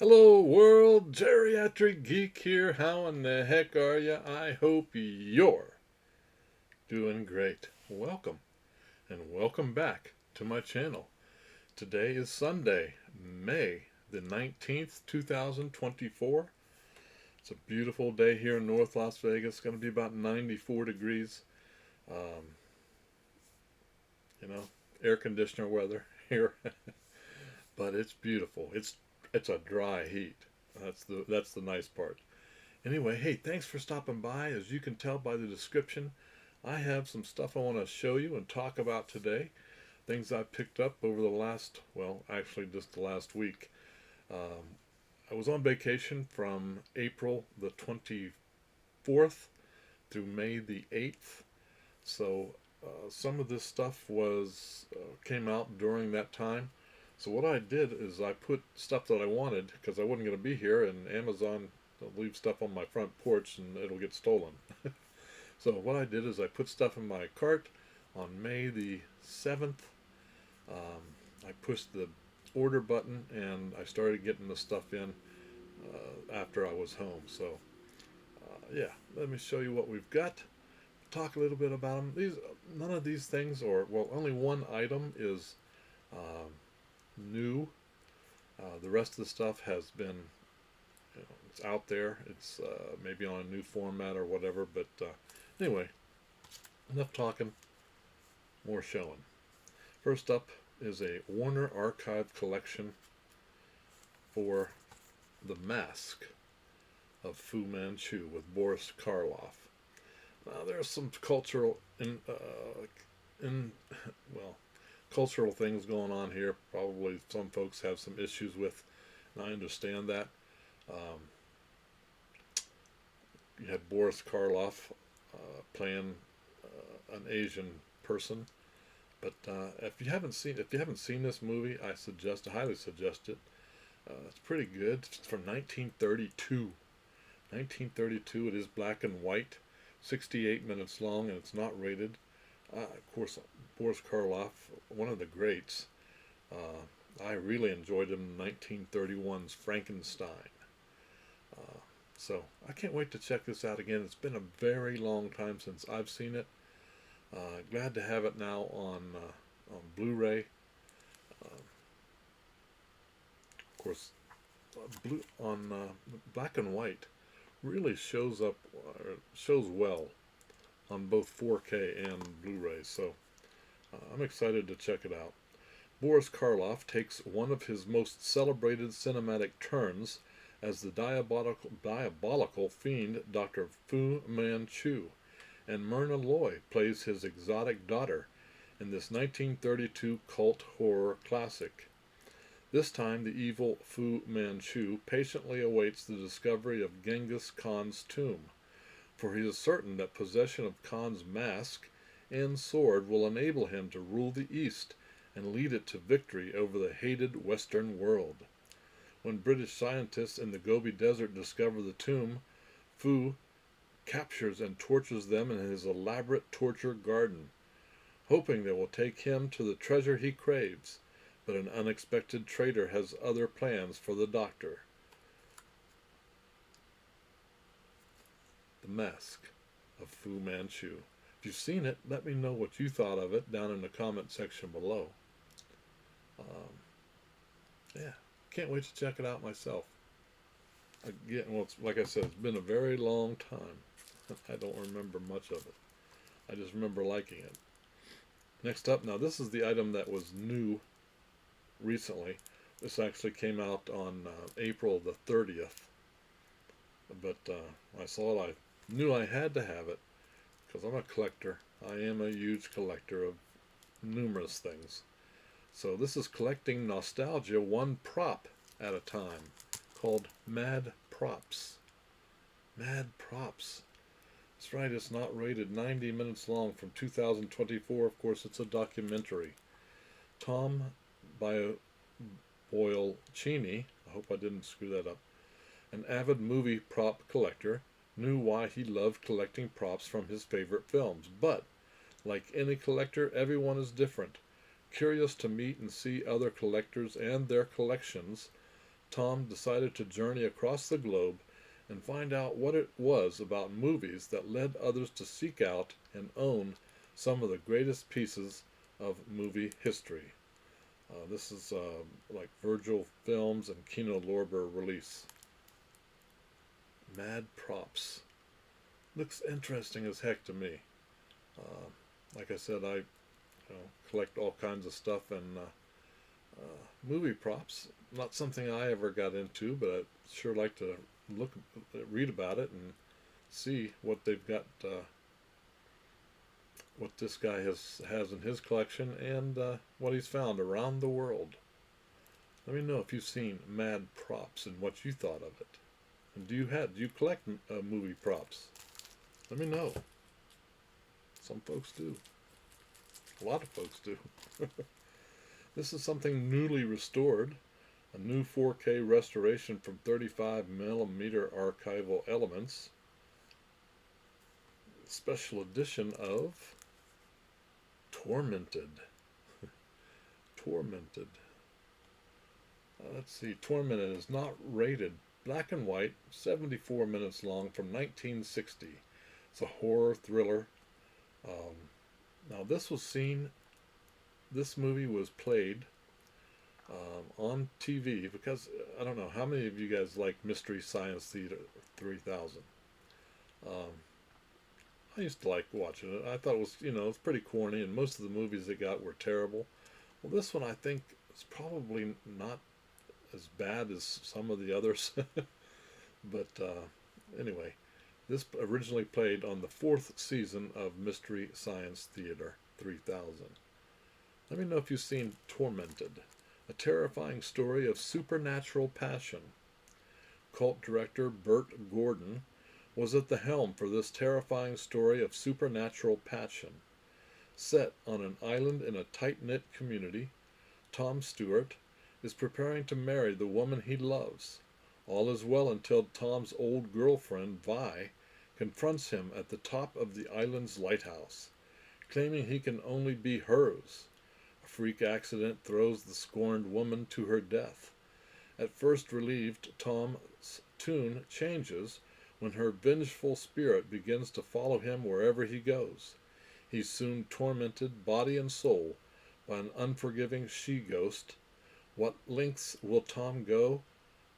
Hello world, Geriatric Geek here. How in the heck are you? I hope you're doing great. Welcome and welcome back to my channel. Today is Sunday, May the 19th, 2024. It's a beautiful day here in North Las Vegas. It's going to be about 94 degrees. Um, you know, air conditioner weather here, but it's beautiful. It's a dry heat. That's the nice part. Anyway, hey, thanks for stopping by. As you can tell by the description, I have some stuff I want to show you and talk about today. Things I picked up over the last, well, actually just the last week. Um, I was on vacation from April the 24th through May the 8th. So some of this stuff was came out during that time. So what I did is I put stuff that I wanted because I wasn't going to be here, and Amazon will leave stuff on my front porch and it'll get stolen. So what I did is I put stuff in my cart on May the 7th. I pushed the order button and I started getting the stuff in after I was home. So yeah, let me show you what we've got. Talk a little bit about them. None of these things, or well, only one item is um, new. The rest of the stuff has been, it's out there. It's maybe on a new format or whatever. But anyway, enough talking, more showing. First up is a Warner Archive collection for The Mask of Fu Manchu with Boris Karloff. Now there's some in well, cultural things going on here. Probably some folks have some issues with, and I understand that. Um, you had Boris Karloff playing an Asian person, but if you haven't seen this movie, I highly suggest it. It's pretty good. It's from 1932. 1932. It is black and white, 68 minutes long, and it's not rated. Of course, Boris Karloff, one of the greats. I really enjoyed him in 1931's Frankenstein. Uh, so I can't wait to check this out again. It's been a very long time since I've seen it. Glad to have it now on Blu-ray. Of course, blue on black and white really shows well on both 4K and Blu-ray. So I'm excited to check it out. Boris Karloff takes one of his most celebrated cinematic turns as the diabolical fiend Dr. Fu Manchu, and Myrna Loy plays his exotic daughter in this 1932 cult horror classic. This time, the evil Fu Manchu patiently awaits the discovery of Genghis Khan's tomb, for he is certain that possession of Khan's mask and sword will enable him to rule the East and lead it to victory over the hated Western world. When British scientists in the Gobi Desert discover the tomb, Fu captures and tortures them in his elaborate torture garden, hoping they will take him to the treasure he craves. But an unexpected traitor has other plans for the doctor. The Mask of Fu Manchu. If you've seen it, let me know what you thought of it down in the comment section below. Yeah, can't wait to check it out myself. Again, well, like I said, it's been a very long time. I don't remember much of it. I just remember liking it. Next up, now this is the item that was new recently. This actually came out on April the 30th. But I saw it, I knew I had to have it because I'm a collector. I am a huge collector of numerous things. So this is collecting nostalgia one prop at a time, called Mad Props. Mad Props. That's right, it's not rated, 90 minutes long, from 2024. Of course, it's a documentary. Tom Boyolcini, I hope I didn't screw that up, an avid movie prop collector, knew why he loved collecting props from his favorite films. But, like any collector, everyone is different. Curious to meet and see other collectors and their collections, Tom decided to journey across the globe and find out what it was about movies that led others to seek out and own some of the greatest pieces of movie history. This is like Virgil Films and Kino Lorber release. Mad Props. Looks interesting as heck to me. Like I said, I collect all kinds of stuff, and movie props, not something I ever got into, but I'd sure like to read about it and see what they've got, what this guy has in his collection, and what he's found around the world. Let me know if you've seen Mad Props and what you thought of it. And do you collect movie props? Let me know. Some folks do. A lot of folks do. This is something newly restored, a new 4K restoration from 35mm archival elements. Special edition of Tormented. Tormented. Let's see. Tormented is not rated. Black and white, 74 minutes long, from 1960. It's a horror thriller. Now this movie was played on TV, because I don't know how many of you guys like Mystery Science Theater 3000. I used to like watching it. I thought it was, it's pretty corny, and most of the movies they got were terrible. Well, this one I think is probably not as bad as some of the others. But anyway, this originally played on the 4th season of Mystery Science Theater 3000. Let me know if you've seen Tormented, a terrifying story of supernatural passion. Cult director Burt Gordon was at the helm for this terrifying story of supernatural passion. Set on an island in a tight-knit community, Tom Stewart is preparing to marry the woman he loves. All is well until Tom's old girlfriend, Vi, confronts him at the top of the island's lighthouse, claiming he can only be hers. A freak accident throws the scorned woman to her death. At first relieved, Tom's tune changes when her vengeful spirit begins to follow him wherever he goes. He's soon tormented, body and soul, by an unforgiving she-ghost. What lengths will Tom go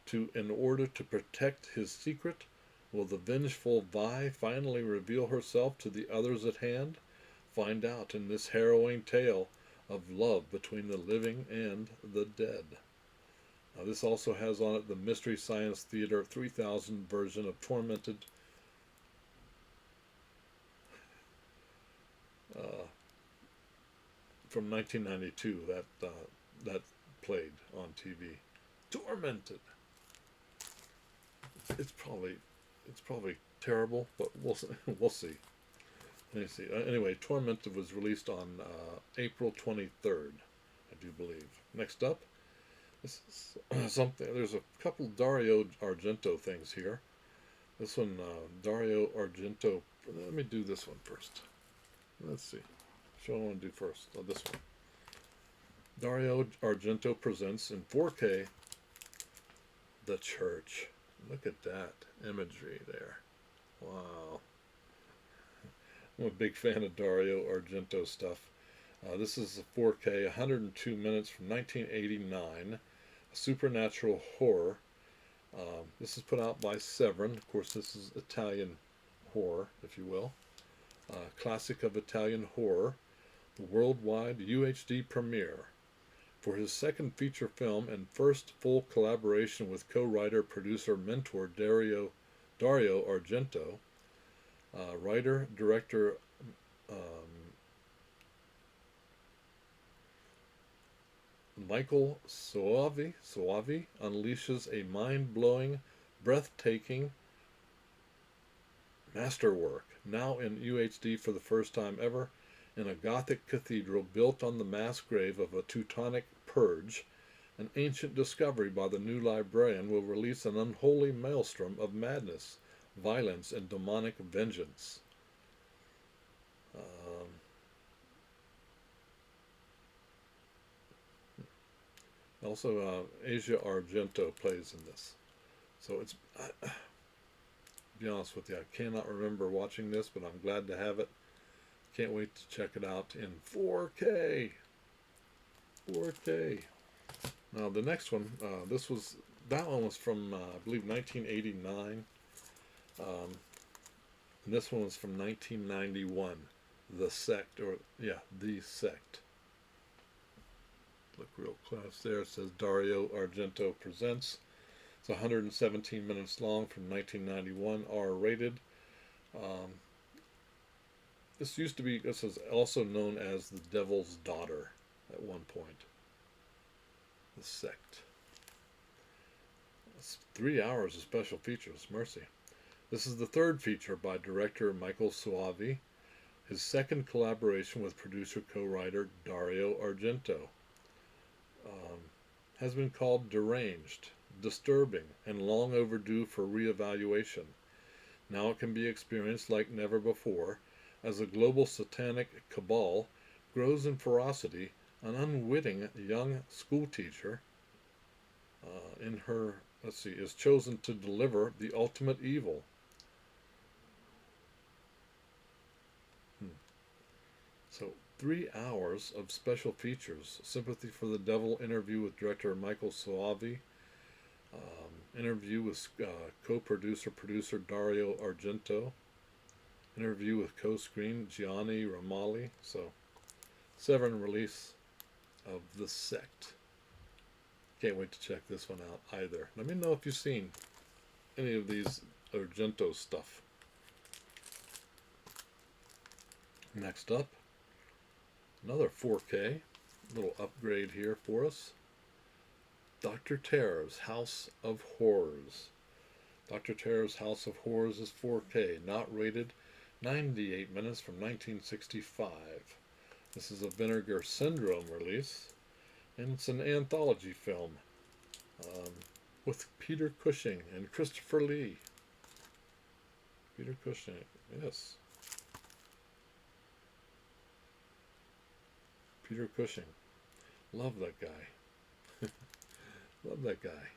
to in order to protect his secret? Will the vengeful Vi finally reveal herself to the others at hand? Find out in this harrowing tale of love between the living and the dead. Now, this also has on it the Mystery Science Theater 3000 version of Tormented. From 1992, that played on TV. Tormented. It's probably terrible, but we'll see. Let me see. Anyway, Tormented was released on April 23rd, I do believe. Next up, this is something. There's a couple Dario Argento things here. This one, Dario Argento. Let me do this one first. Let's see. What I want to do first. This one. Dario Argento presents in 4K The Church. Look at that imagery there. Wow. I'm a big fan of Dario Argento stuff. This is a 4K, 102 minutes from 1989, a supernatural horror. This is put out by Severin. Of course, this is Italian horror, if you will. Classic of Italian horror, the worldwide UHD premiere. For his second feature film and first full collaboration with co-writer, producer, mentor Dario Argento, writer, director Michael Soavi unleashes a mind-blowing, breathtaking masterwork, now in UHD for the first time ever, in a Gothic cathedral built on the mass grave of a Teutonic purge. An ancient discovery by the new librarian will release an unholy maelstrom of madness, violence, and demonic vengeance. Also, Asia Argento plays in this. So it's, to be honest with you, I cannot remember watching this, but I'm glad to have it. Can't wait to check it out in 4K. 4K. Now the next one, that one was from I believe 1989. And this one was from 1991. The Sect, The Sect. Look real close there. It says Dario Argento Presents. It's 117 minutes long from 1991, R-rated. This is also known as The Devil's Daughter at one point. The Sect. It's 3 hours of special features, mercy. This is the third feature by director Michael Soavi, his second collaboration with producer co-writer Dario Argento. Has been called deranged, disturbing, and long overdue for re-evaluation. Now it can be experienced like never before, as a global satanic cabal grows in ferocity. An unwitting young schoolteacher is chosen to deliver the ultimate evil. So 3 hours of special features. Sympathy for the Devil interview with director Michael Soavi. Interview with producer Dario Argento. Interview with co-screen Gianni Romali. So 7 release of The Sect. Can't wait to check this one out either. Let me know if you've seen any of these Argento stuff. Next up, another 4K, little upgrade here for us. Dr. Terror's House of Horrors. Dr. Terror's House of Horrors is 4K, not rated, 98 minutes from 1965. This is a Vinegar Syndrome release, and it's an anthology film with Peter Cushing and Christopher Lee. Peter Cushing, yes. Peter Cushing. Love that guy. Love that guy.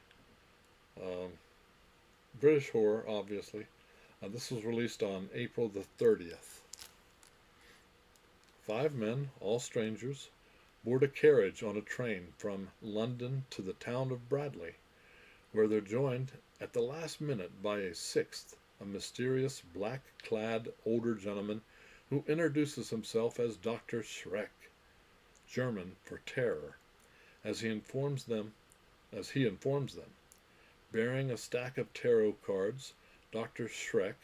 British horror, obviously. This was released on April the 30th. 5 men, all strangers, board a carriage on a train from London to the town of Bradley, where they're joined at the last minute by a sixth, a mysterious black-clad older gentleman who introduces himself as Dr. Schreck, German for terror, as he informs them. Bearing a stack of tarot cards, Dr. Schreck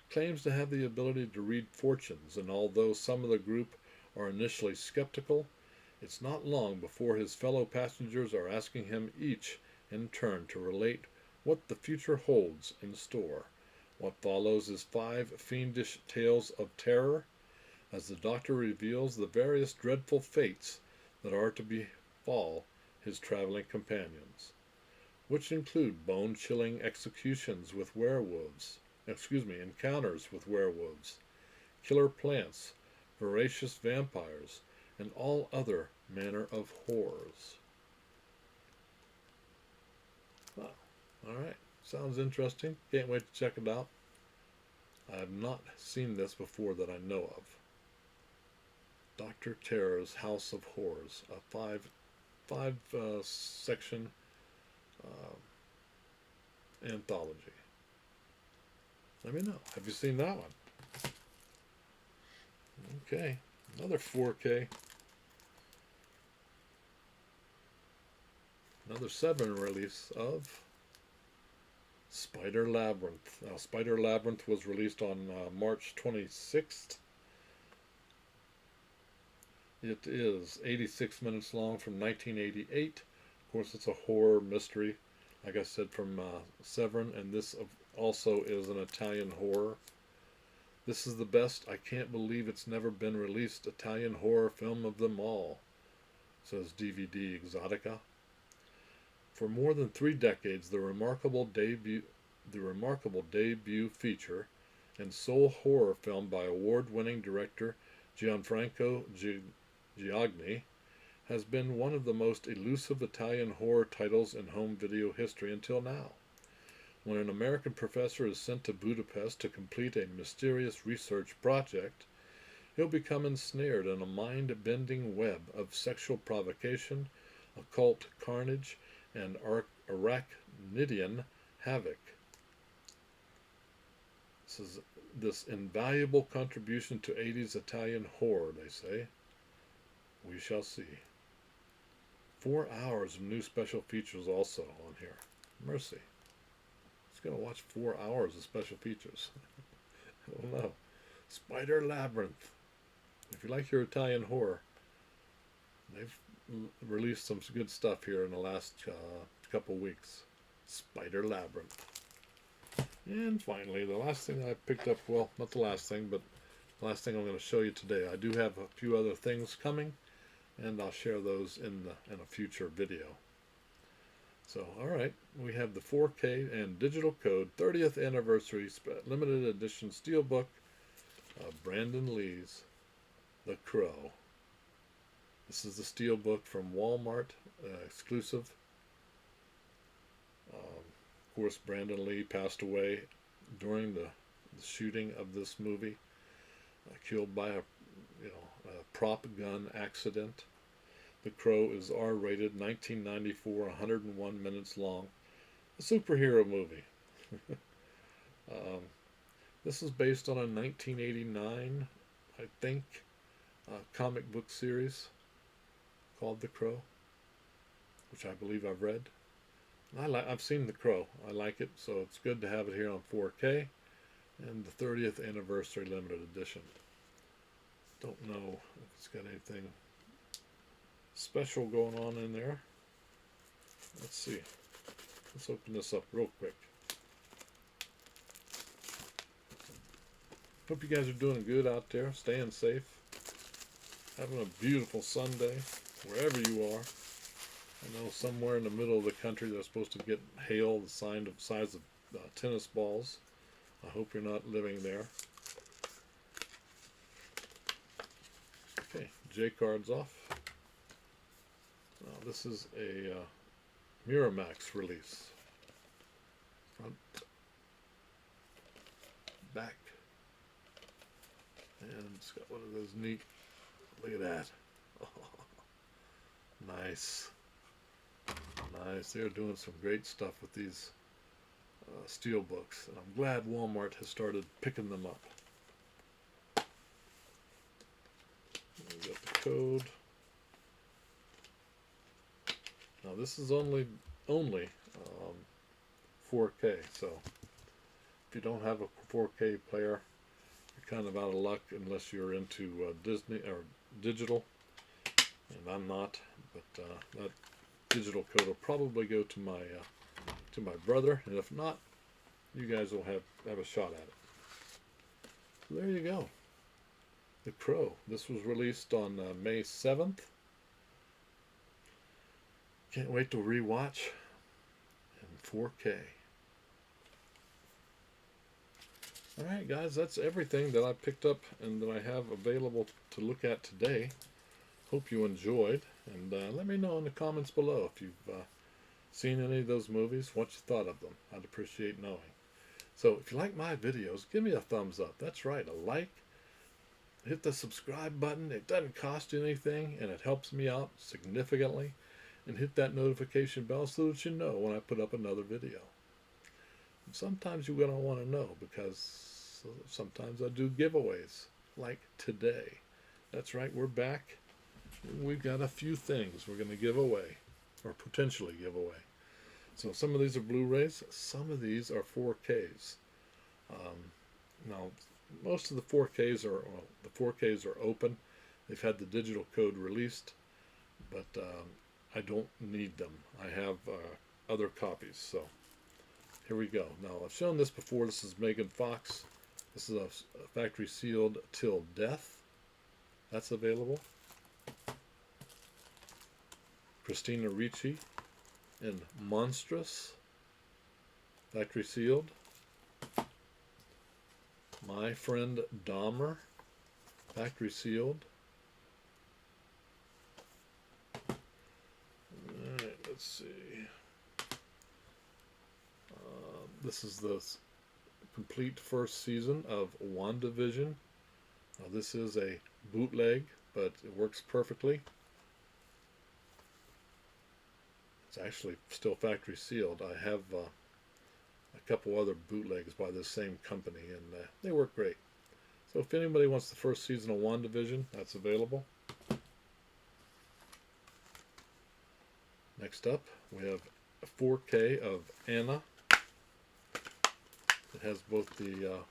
claims to have the ability to read fortunes, and although some of the group are initially skeptical, it's not long before his fellow passengers are asking him each in turn to relate what the future holds in store. What follows is 5 fiendish tales of terror, as the doctor reveals the various dreadful fates that are to befall his traveling companions, which include bone-chilling encounters with werewolves, killer plants, voracious vampires, and all other manner of horrors. Wow. Alright. Sounds interesting. Can't wait to check it out. I have not seen this before that I know of. Dr. Terror's House of Horrors, a five section anthology. Let me know. Have you seen that one? Okay, another 4K. Another 7 release of Spider Labyrinth. Now, Spider Labyrinth was released on March 26th. It is 86 minutes long from 1988. Of course, it's a horror mystery, like I said, from Severin, and this also is an Italian horror. This is the best, I can't believe it's never been released, Italian horror film of them all, says DVD Exotica. For more than 3 decades, the remarkable debut feature and sole horror film by award-winning director Gianfranco Giagni has been one of the most elusive Italian horror titles in home video history until now. When an American professor is sent to Budapest to complete a mysterious research project, he'll become ensnared in a mind-bending web of sexual provocation, occult carnage, and arachnidian havoc. This invaluable contribution to 80s Italian horror, they say. We shall see. 4 hours of new special features also on here. Mercy. Who's going to watch 4 hours of special features? I don't know. Spider Labyrinth. If you like your Italian horror, they've released some good stuff here in the last couple weeks. Spider Labyrinth. And finally, the last thing I picked up, well, not the last thing, but the last thing I'm going to show you today. I do have a few other things coming, and I'll share those in a future video. So, alright, we have the 4K and digital code 30th anniversary limited edition steelbook of Brandon Lee's The Crow. This is the steelbook from Walmart, exclusive. Of course, Brandon Lee passed away during the shooting of this movie, killed by a prop gun accident. The Crow is R-rated, 1994, 101 minutes long. A superhero movie. This is based on a 1989, I think, comic book series called The Crow, which I believe I've read. I've seen The Crow. I like it, so it's good to have it here on 4K and the 30th anniversary limited edition. Don't know if it's got anything special going on in there. Let's see. Let's open this up real quick. Hope you guys are doing good out there, staying safe, having a beautiful Sunday wherever you are. I know somewhere in the middle of the country they're supposed to get hail the size of tennis balls. I hope you're not living there. Okay, J cards off. Now this is a Miramax release. Front, back, and it's got one of those neat. Look at that. Oh, nice. Nice. They're doing some great stuff with these steel books, and I'm glad Walmart has started picking them up. We got the code. Now this is only 4K, so if you don't have a 4K player, you're kind of out of luck unless you're into Disney or digital, and I'm not. But that digital code will probably go to my brother, and if not, you guys will have a shot at it. So there you go. The Crow. This was released on May 7th. Can't wait to rewatch in 4K. Alright guys, that's everything that I picked up and that I have available to look at today. Hope you enjoyed, and let me know in the comments below if you've seen any of those movies, what you thought of them. I'd appreciate knowing. So if you like my videos, give me a thumbs up. That's right, a like. Hit the subscribe button. It doesn't cost you anything, and it helps me out significantly. And hit that notification bell so that you know when I put up another video. And sometimes you're going to want to know, because sometimes I do giveaways, like today. That's right, we're back. We've got a few things we're going to give away, or potentially give away. So some of these are Blu-rays, some of these are 4Ks. Now, most of the 4Ks are open. They've had the digital code released, but I don't need them. I have other copies. So here we go. Now I've shown this before. This is Megan Fox. This is a factory sealed Till Death. That's available. Christina Ricci in Monstrous, factory sealed. My Friend Dahmer, factory sealed. let's see. This is the complete first season of WandaVision. Now this is a bootleg, but it works perfectly. It's actually still factory sealed. I have a couple other bootlegs by this same company, and they work great. So if anybody wants the first season of WandaVision, that's available. Next up, we have a 4K of Anna. It has both the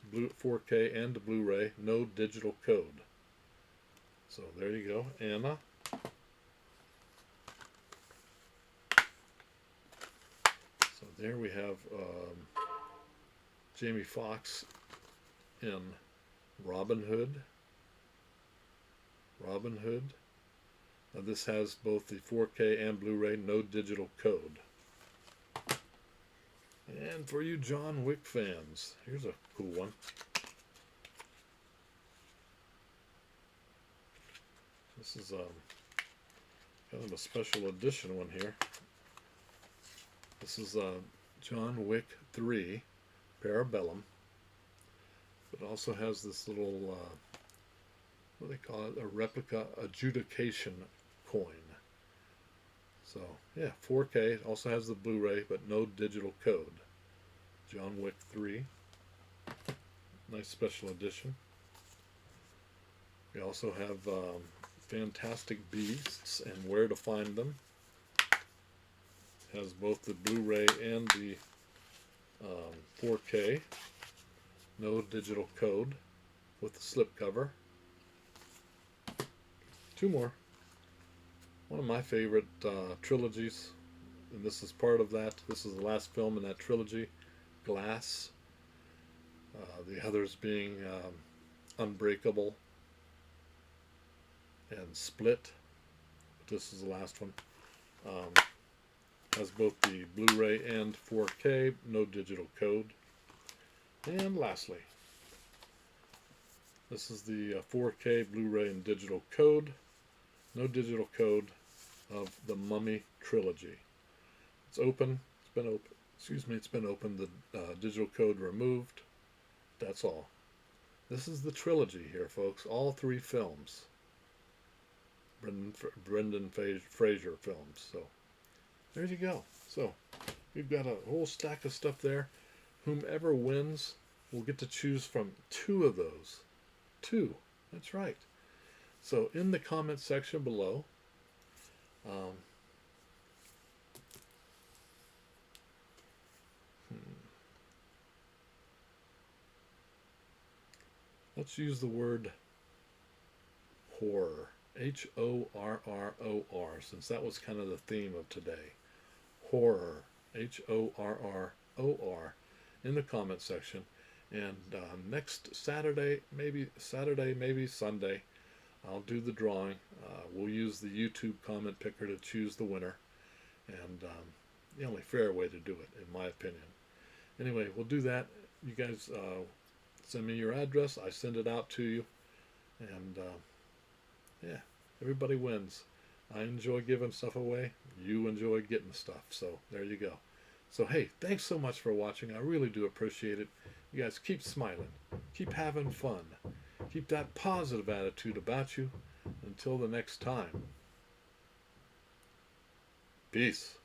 4K and the Blu-ray, no digital code. So there you go, Anna. So there we have Jamie Foxx in Robin Hood. Now this has both the 4K and Blu-ray, no digital code. And for you John Wick fans, here's a cool one. This is kind of a special edition one here. This is John Wick 3 Parabellum. It also has this little, what do they call it, a replica adjudication coin. So, yeah, 4K. It also has the Blu-ray, but no digital code. John Wick 3. Nice special edition. We also have Fantastic Beasts and Where to Find Them. It has both the Blu-ray and the 4K. No digital code with the slipcover. Two more. One of my favorite trilogies, and this is part of that. This is the last film in that trilogy, Glass. The others being Unbreakable and Split. But this is the last one. Has both the Blu-ray and 4K, no digital code. And lastly, this is the 4K Blu-ray and digital code, no digital code of the Mummy trilogy. It's open. It's been open. Excuse me. It's been open. The digital code removed. That's all. This is the trilogy here, folks. All three films. Brendan Fraser films. So there you go. So we've got a whole stack of stuff there. Whomever wins will get to choose from two of those. Two. That's right. So in the comment section below, let's use the word horror. Horror, since that was kind of the theme of today. Horror. Horror in the comment section. And next Saturday, maybe Sunday, I'll do the drawing. We'll use the YouTube comment picker to choose the winner. And the only fair way to do it, in my opinion. Anyway, we'll do that. You guys send me your address. I send it out to you. And yeah, everybody wins. I enjoy giving stuff away. You enjoy getting stuff. So there you go. So hey, thanks so much for watching. I really do appreciate it. You guys keep smiling. Keep having fun. Keep that positive attitude about you. Until the next time. Peace.